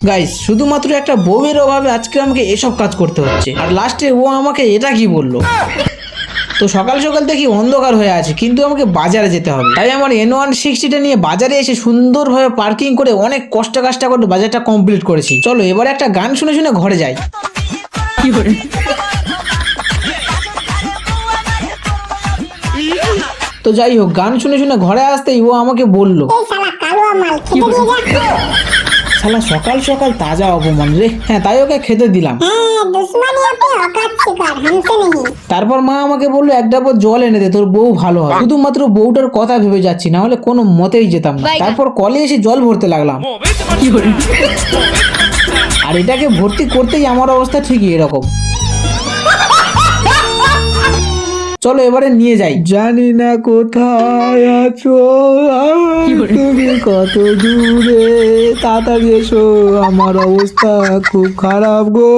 Guys শুধুমাত্র একটা বউয়ের অভাবে আজকে আমাকে এসব কাজ করতে হচ্ছে, আর লাস্টে ও আমাকে এটা কি বললো। তো সকাল সকাল দেখি অন্ধকার হয়ে আছে, কিন্তু আমাকে বাজারে যেতে হবে। তাই আমার N160টা নিয়ে বাজারে এসে সুন্দরভাবে পার্কিং করে অনেক কষ্ট করে বাজারটা কমপ্লিট করেছি। চলো এবারে একটা গান শুনে শুনে ঘরে যাই। তো যাই হোক, গান শুনে শুনে ঘরে আসতেই ও আমাকে বলল, শালা সকাল সকাল তাজা অপমান রে। হ্যাঁ, তাই ওকে খেতে দিলাম। তারপর মা আমাকে বললো এক ডাবর জল এনে দে, তোর বউ ভালো হবে। শুধুমাত্র বউটার কথা ভেবে যাচ্ছি, না হলে কোনো মতেই যেতাম না। তারপর কলে এসে জল ভরতে লাগলাম। আর এটাকে ভর্তি করতেই আমার অবস্থা ঠিকই এরকম। চলো এবারে নিয়ে যাই। জানি না কোথায় আছো, তুমি কত দূরে, তাড়াতাড়ি এসো, আমার অবস্থা খুব খারাপ গো।